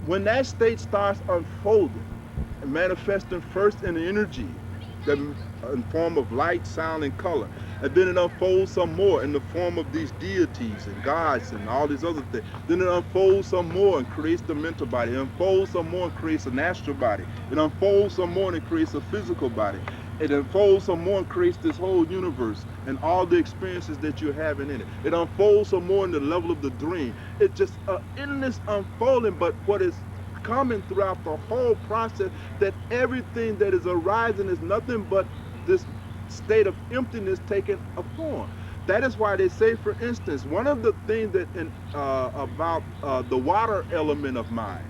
when that state starts unfolding and manifesting first in the energy, that in form of light, sound, and color, and then it unfolds some more in the form of these deities and gods and all these other things. Then it unfolds some more and creates the mental body. It unfolds some more and creates an astral body. It unfolds some more and it creates a physical body. It unfolds some more and creates this whole universe and all the experiences that you're having in it. It unfolds some more in the level of the dream. It's just an endless unfolding, but what is coming throughout the whole process, that everything that is arising is nothing but this state of emptiness taking a form. That is why they say, for instance, one of the things that about the water element of mind,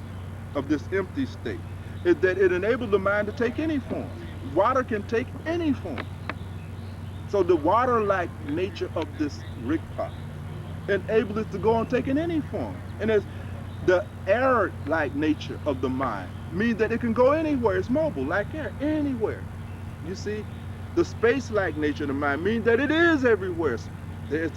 of this empty state, is that it enables the mind to take any form. Water can take any form. So the water-like nature of this rikpa enables it to go on taking any form. And as the air-like nature of the mind means that it can go anywhere. It's mobile, like air, anywhere. You see, the space-like nature of the mind means that it is everywhere.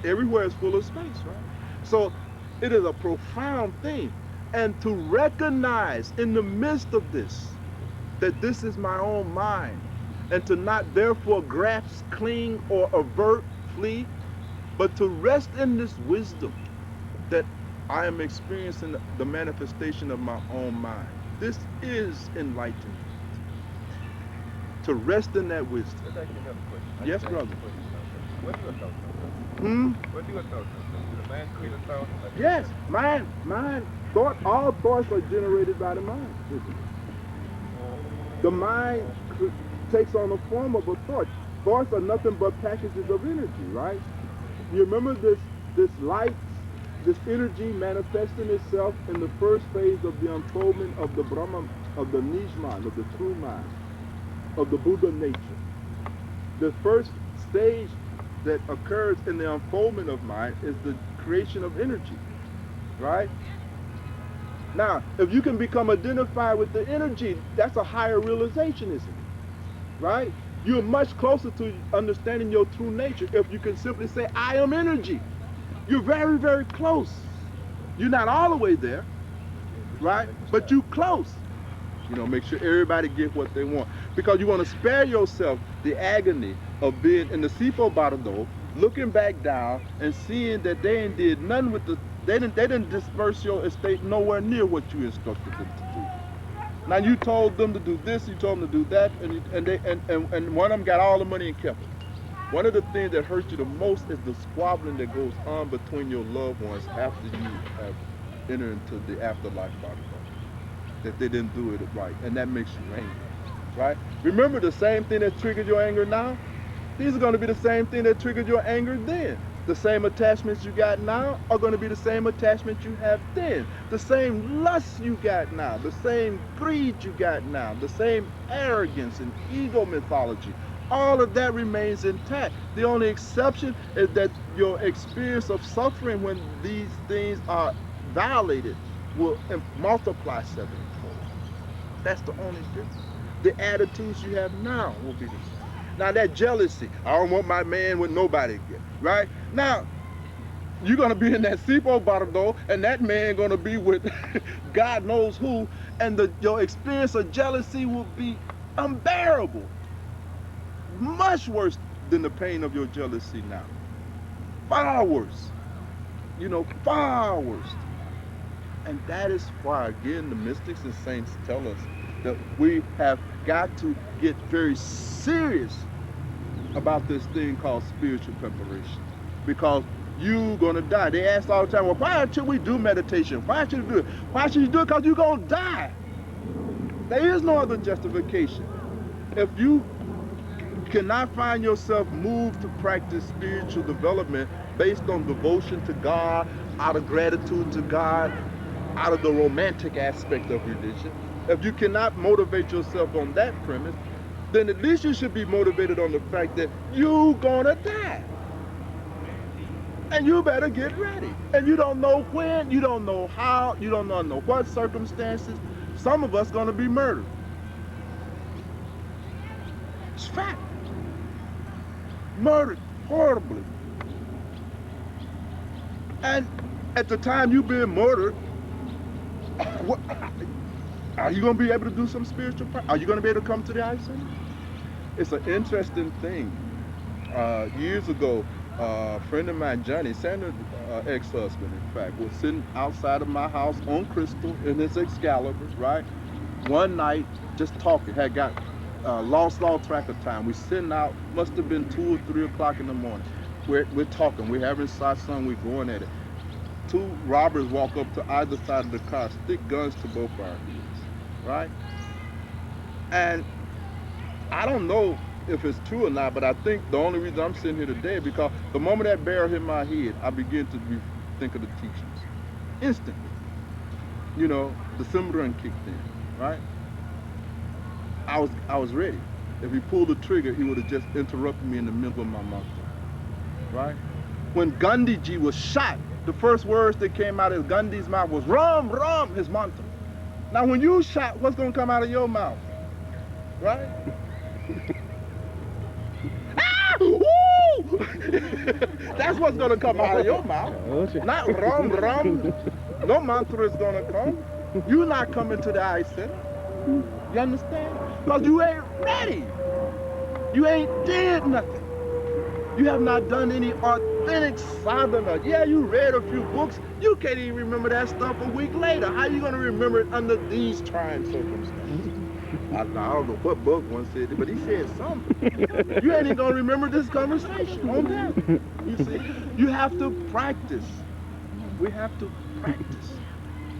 Everywhere is full of space, right? So it is a profound thing. And to recognize in the midst of this, that this is my own mind, and to not therefore grasp, cling, or avert, flee, but to rest in this wisdom that I am experiencing the manifestation of my own mind. This is enlightenment. To rest in that wisdom. But I can have a question. Yes, brother. Where do your thoughts come Hmm? from? Where do your thoughts come from? Do the mind create a thought? Yes, mind, thought. All thoughts are generated by the mind. The mind takes on the form of a thought. Thoughts are nothing but packages of energy, right? You remember this light, this energy manifesting itself in the first phase of the unfoldment of the Brahman, of the Nijman, of the true mind, of the Buddha nature. The first stage that occurs in the unfoldment of mind is the creation of energy, right? Now, if you can become identified with the energy, that's a higher realization, isn't it? Right? You're much closer to understanding your true nature if you can simply say, I am energy. You're very, very close. You're not all the way there, right? But you close. You know, make sure everybody get what they want. Because you want to spare yourself the agony of being in the Sipo Bardo, looking back down and seeing that they ain't did nothing with the, they didn't disperse your estate nowhere near what you instructed them to do. Now you told them to do this, you told them to do that, and one of them got all the money and kept it. One of the things that hurts you the most is the squabbling that goes on between your loved ones after you have entered into the afterlife body, that they didn't do it right, and that makes you angry, right? Remember, the same thing that triggered your anger now, these are going to be the same thing that triggered your anger then. The same attachments you got now are going to be the same attachments you have then. The same lust you got now, the same greed you got now, the same arrogance and ego mythology. All of that remains intact. The only exception is that your experience of suffering when these things are violated will multiply sevenfold. That's the only difference. The attitudes you have now will be the same. Now that jealousy, I don't want my man with nobody again, right? Now, you're gonna be in that Sipo Bardo, and that man gonna be with God knows who, and your experience of jealousy will be unbearable. Much worse than the pain of your jealousy now. Far worse. You know, far worse. And that is why, again, the mystics and saints tell us that we have got to get very serious about this thing called spiritual preparation. Because you're going to die. They ask all the time, well, why should we do meditation? Why should you do it? Why should you do it? Because you're going to die. There is no other justification. If you cannot find yourself moved to practice spiritual development based on devotion to God, out of gratitude to God, out of the romantic aspect of religion, if you cannot motivate yourself on that premise, then at least you should be motivated on the fact that you're gonna die. And you better get ready. And you don't know when, you don't know how, you don't know under what circumstances. Some of us gonna be murdered. It's fact. Murdered horribly. And at the time you being murdered, What, are you going to be able to do some spiritual practice? Are you going to be able to come to the eye center? It's an interesting thing. Years ago, a friend of mine, Johnny, Sandra's ex-husband, in fact, was sitting outside of my house on Crystal in his Excaliburs, right? One night, just talking, had got lost all track of time. We sitting out, must have been 2 or 3 o'clock in the morning. We're talking, we're having satsang, we're going at it. 2 robbers walk up to either side of the car, stick guns to both our heads, right? And I don't know if it's true or not, but I think the only reason I'm sitting here today is because the moment that barrel hit my head, I began to think of the teachings. Instantly. You know, the Simran kicked in, right? I was ready. If he pulled the trigger, he would have just interrupted me in the middle of my mantra, right? When Gandhiji was shot, the first words that came out of Gandhi's mouth was Ram, Ram, his mantra. Now when you shot, what's going to come out of your mouth? Right? Ah! Woo! That's what's going to come out of your mouth. Not Ram, Ram. No mantra is going to come. You're not coming to the eye center. You understand? Because you ain't ready. You ain't did nothing. You have not done any authentic sadhana. Yeah, you read a few books. You can't even remember that stuff a week later. How are you going to remember it under these trying circumstances? I don't know what Bhagwan said it, but he said something. You ain't even going to remember this conversation on that. You see, you have to practice. We have to practice.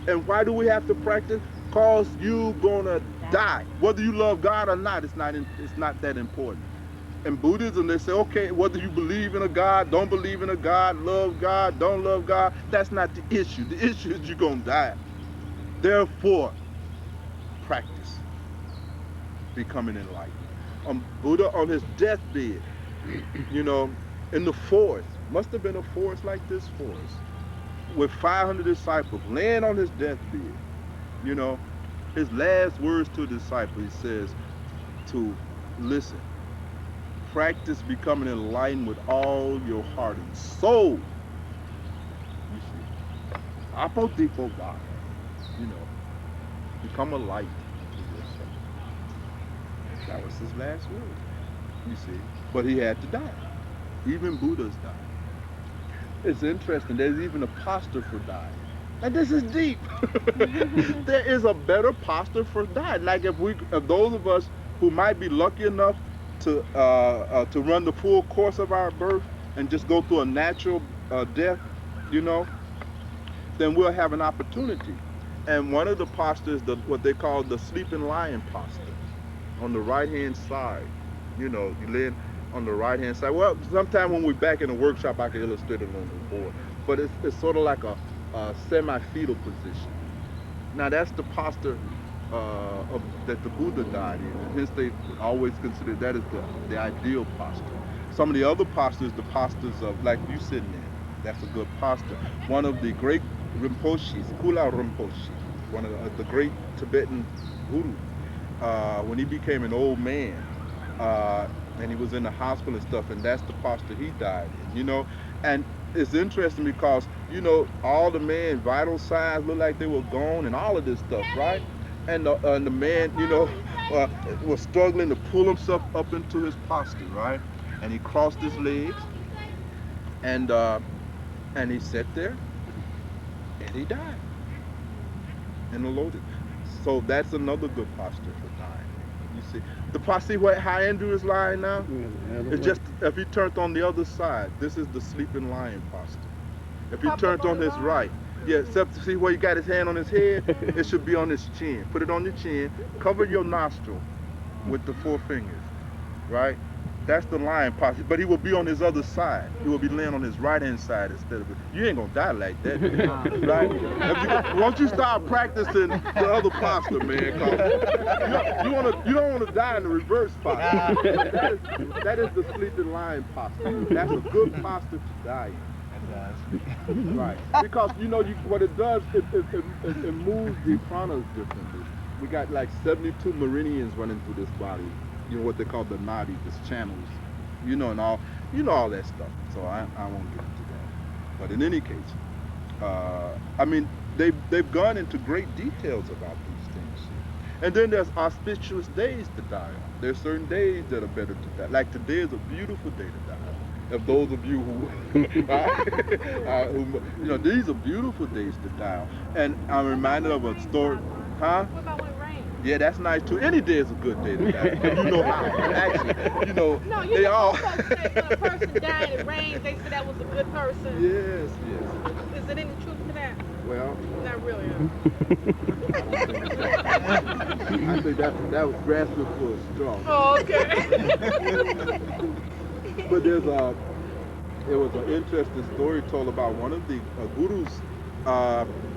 And why do we have to practice? Because you gonna die. Whether you love God or not, it's not that important. In Buddhism, they say, okay, whether you believe in a God, don't believe in a God, love God, don't love God, that's not the issue. The issue is you're gonna die. Therefore, practice becoming enlightened. Buddha on his deathbed, you know, in the forest, must have been a forest like this forest, with 500 disciples, laying on his deathbed, you know, his last words to a disciple, he says to listen, practice becoming enlightened with all your heart and soul. You see, apotipo God, you know, become a light to yourself. That was his last word, you see. But he had to die. Even Buddhas died. It's interesting, there's even a posture for dying. And this is deep. There is a better posture for dying. Like if those of us who might be lucky enough to run the full course of our birth and just go through a natural death, you know, then we'll have an opportunity. And one of the postures, what they call the sleeping lion posture, on the right-hand side. You know, you lay on the right-hand side. Well, sometime when we're back in the workshop, I can illustrate it on the board. But it's sort of like a semi-fetal position. Now, that's the posture that the Buddha died in. And hence, they always consider that as the ideal posture. Some of the other postures, the postures of, like you sitting in, that's a good posture. One of the great Rinpoches, Kula Rinpoche, one of the great Tibetan gurus, when he became an old man, and he was in the hospital and stuff, and that's the posture he died in, you know. And it's interesting because, you know, all the man's vital signs looked like they were gone and all of this stuff, right? And the man, you know, was struggling to pull himself up into his posture, right? And he crossed his legs, and he sat there, and he died in the lotus. So that's another good posture for dying. You see, see how Andrew is lying now? It's just if he turned on the other side, this is the sleeping lion posture. If he turned on his right, yeah, except to see where he got his hand on his head, it should be on his chin. Put it on your chin, cover your nostril with the 4 fingers, right? That's the lion posture, but he will be on his other side. He will be laying on his right-hand side instead of it. You ain't gonna die like that, man, right? Once you start practicing the other posture, man, you don't want to die in the reverse posture. That is the sleeping lion posture. That's a good posture to die in. Right, because you know what it does, it moves the pranas differently. We got like 72 meridians running through this body. You know what they call the nadi, the channels, you know, and all that stuff. So I won't get into that. But in any case, I mean, they've gone into great details about these things. And then there's auspicious days to die on. There's certain days that are better to die. Like today is a beautiful day to die on. If those of you who, these are beautiful days to die on. And I'm reminded of a story, huh? What about when it rains? Yeah, that's nice too. Any day is a good day to die. If you know how. Actually, No, you they know all. folks say when a person died and it rains, they say that was a good person. Yes. Is there any truth to that? Well, Not really. I think that was grasping for a straw. Oh, okay. But it was an interesting story told about one of the gurus,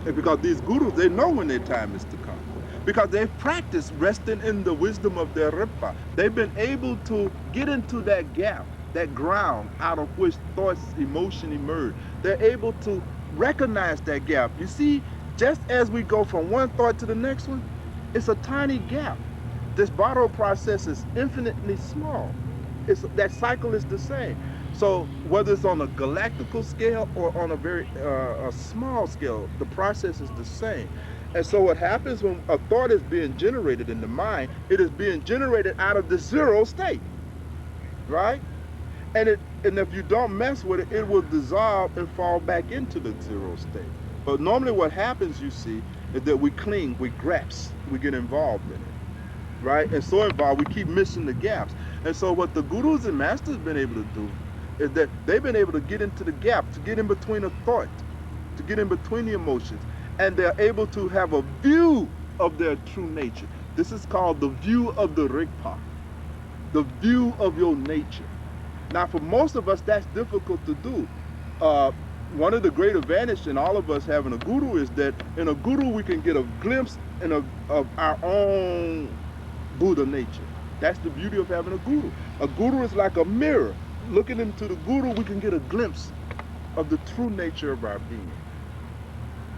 because these gurus, they know when their time is to come. Because they've practiced resting in the wisdom of their Ripa. They've been able to get into that gap, that ground out of which thoughts, emotion emerge. They're able to recognize that gap. You see, just as we go from one thought to the next one, it's a tiny gap. This Bardo process is infinitely small. That cycle is the same. So whether it's on a galactical scale or on a very a small scale, the process is the same. And so what happens when a thought is being generated in the mind, it is being generated out of the zero state, right? And if you don't mess with it, it will dissolve and fall back into the zero state. But normally what happens, you see, is that we cling, we grasp, we get involved in it, right? And so involved, we keep missing the gaps. And so what the gurus and masters have been able to do is that they've been able to get into the gap, to get in between a thought, to get in between the emotions. And they're able to have a view of their true nature. This is called the view of the Rigpa, the view of your nature. Now, for most of us, that's difficult to do. One of the great advantages in all of us having a guru is that in a guru we can get a glimpse of our own Buddha nature. That's the beauty of having a guru. A guru is like a mirror. Looking into the guru, we can get a glimpse of the true nature of our being.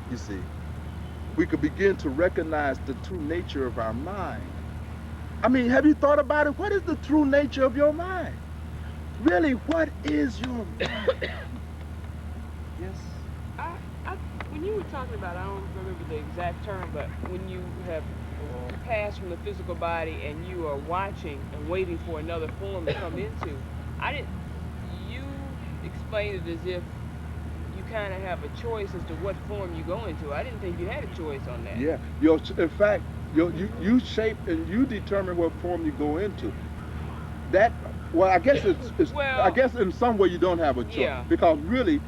You see, we could begin to recognize the true nature of our mind. I mean, have you thought about it? What is the true nature of your mind? Really, what is your mind? Yes. When you were talking about, I don't remember the exact term, but when you have passed from the physical body and you are watching and waiting for another form to come into, you explained it as if you kind of have a choice as to what form you go into. I didn't think you had a choice on that. Yeah. In fact, you shape and you determine what form you go into. I guess in some way you don't have a choice. Yeah. Because really,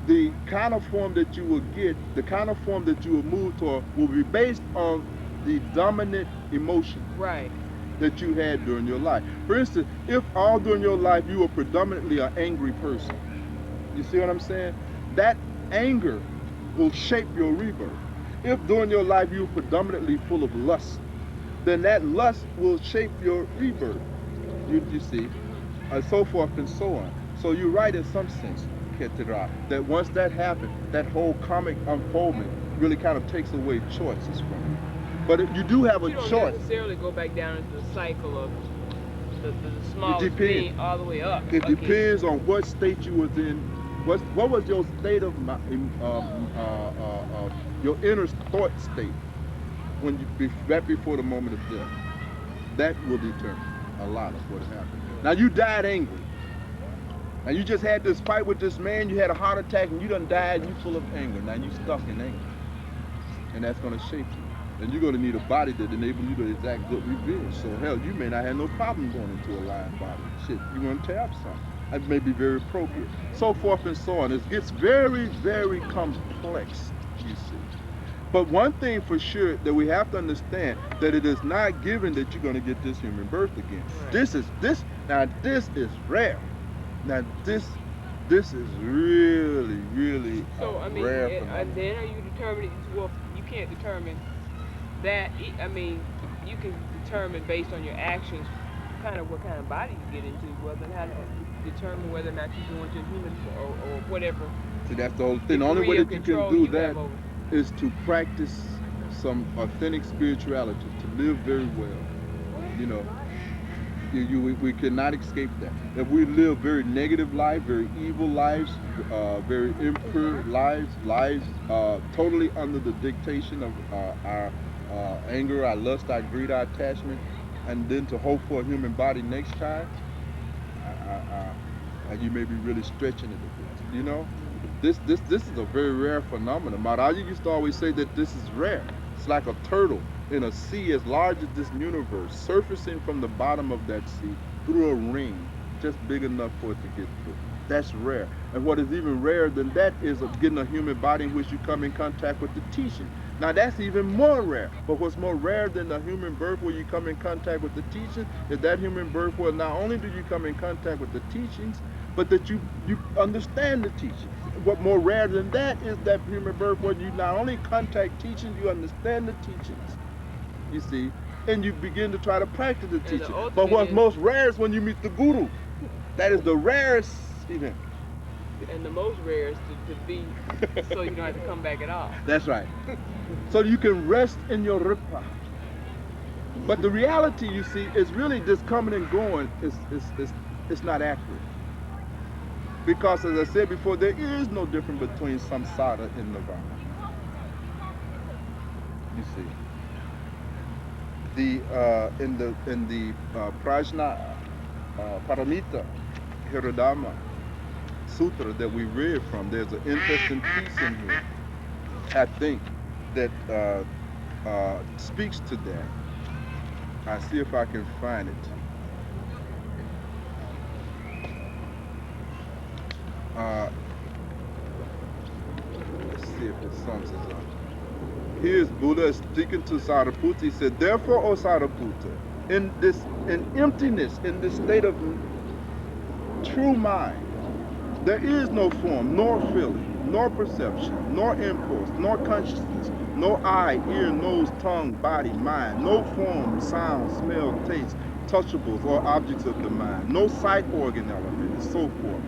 the kind of form that you will get, the kind of form that you will move toward will be based on the dominant emotion. Right. That you had during your life. For instance, if all during your life you were predominantly an angry person, you see what I'm saying? That anger will shape your rebirth. If during your life you were predominantly full of lust, then that lust will shape your rebirth. You see, and so forth and so on. So you're right in some sense, Ketira, that once that happens, that whole karmic unfoldment really kind of takes away choices from you. But you do have a choice. You don't necessarily go back down into the cycle of the smallest being all the way up. It depends on what state you was in. What was your state of your inner thought state when right before the moment of death? That will determine a lot of what happened. Now you died angry. Now you just had this fight with this man. You had a heart attack and you done died. And you full of anger. Now you stuck in anger, and that's going to shape you. And you're going to need a body that enables you to exact good revenge. So hell, you may not have no problem going into a lion body. Shit, you want to tap something. That may be very appropriate. So forth and so on. It gets very, very complex, you see. But one thing for sure that we have to understand, that it is not given that you're going to get this human birth again. Right. This is rare. Now this is really, really rare phenomenon. And then are you determining, well, you can't determine that, I mean, you can determine based on your actions kind of what kind of body you get into, whether how to determine whether or not you go into a human or whatever. See, that's the whole thing. The only way that you can do that is to practice some authentic spirituality, to live very well. You know, We cannot escape that. If we live very negative life, very evil lives, very impure lives totally under the dictation of our anger, our lust, our greed, our attachment, and then to hope for a human body next time, you may be really stretching it a bit. You know, this is a very rare phenomenon. Maharaja used to always say that this is rare. It's like a turtle in a sea as large as this universe, surfacing from the bottom of that sea through a ring just big enough for it to get through. That's rare. And what is even rarer than that is getting a human body in which you come in contact with the teaching. Now that's even more rare. But what's more rare than the human birth where you come in contact with the teaching is that human birth where not only do you come in contact with the teachings, but that you understand the teachings. What more rare than that is that human birth where you not only contact teachings, you understand the teachings. You see, and you begin to try to practice the teaching. But what's most rare is when you meet the guru. That is the rarest event. And the most rare is to be so you don't have to come back at all. That's right. So you can rest in your ripa. But the reality, you see, is really this coming and going is not accurate. Because as I said before, there is no difference between samsara and nirvana. You see. In the Prajna Paramita Hiradama Sutra that we read from, there's an interesting piece in here, I think, that speaks to that. I'll see if I can find it. Let's see if it sums it up. Here's Buddha speaking to Sariputta. He said, therefore, O Sariputta, in emptiness, in this state of true mind, there is no form, nor feeling, nor perception, nor impulse, nor consciousness, no eye, ear, nose, tongue, body, mind, no form, sound, smell, taste, touchables, or objects of the mind, no sight organ element, and so forth.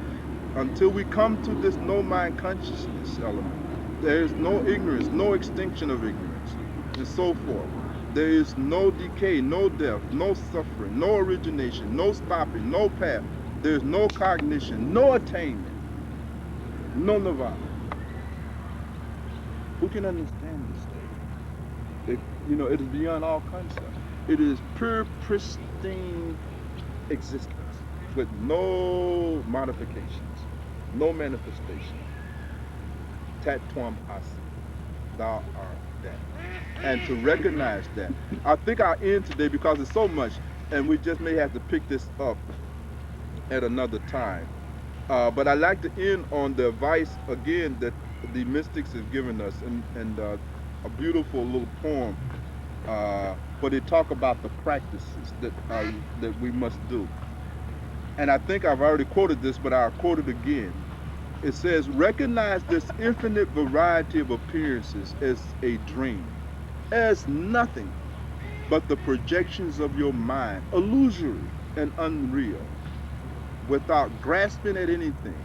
Until we come to this no mind consciousness element, there is no ignorance, no extinction of ignorance, and so forth. There is no decay, no death, no suffering, no origination, no stopping, no path. There is no cognition, no attainment, no nirvana. Who can understand this state? It is beyond all concept. It is pure, pristine existence with no modifications, no manifestation. Tat Twam Asi, thou art that. And to recognize that. I think I'll end today because it's so much, and we just may have to pick this up at another time. But I like to end on the advice, again, that the mystics have given us, and a beautiful little poem where they talk about the practices that we must do. And I think I've already quoted this, but I'll quote it again. It says, recognize this infinite variety of appearances as a dream, as nothing but the projections of your mind, illusory and unreal, without grasping at anything.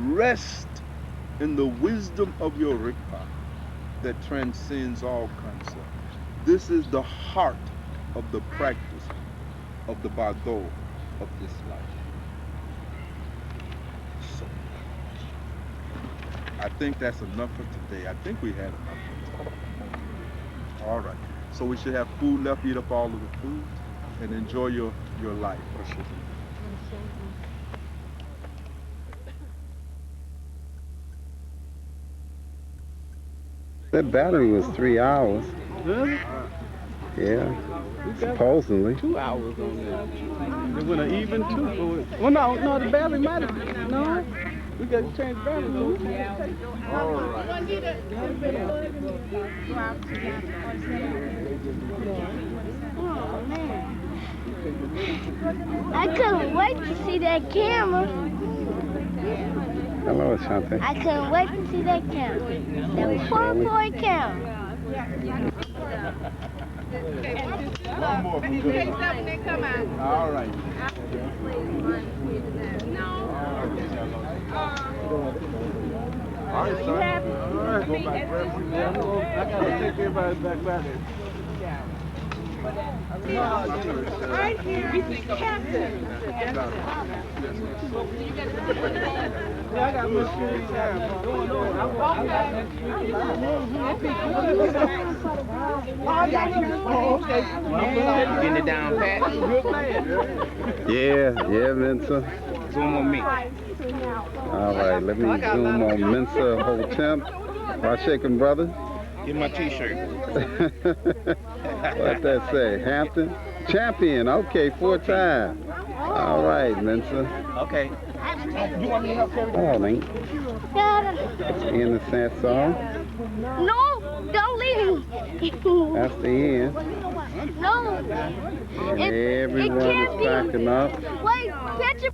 Rest in the wisdom of your Ripa that transcends all concept. This is the heart of the practice of the Bardo of this life. So, I think that's enough for today. I think we had enough for today. All right. So we should have food left, eat up all of the food, and enjoy your life. That battery was 3 hours. Really? Yeah, supposedly. 2 hours on there. It went an even 2. Well, no, the battery might have. No, we got to change the battery. All right. I couldn't wait to see that camera. Hello, Ashante. I couldn't wait to see that camera. That poor boy camera. One more. In case that when they come out. All right. All right, son. All right, go back. I got to take everybody back. Right here. We think Captain. Yeah, I got much serious time going on. Getting it down, Pat. Good man. Yeah, Mensa. Zoom on me. All right, let me zoom on Mensa Hotep. How's shaking, brother? Get my t-shirt. What that say? Hampton? Champion. Okay, 4 times. All right, Mensa. Okay. You want me to help carry the Oh, Link. In the song. No, don't leave me. That's the end. No. Everyone is packing up. Wait, catch it.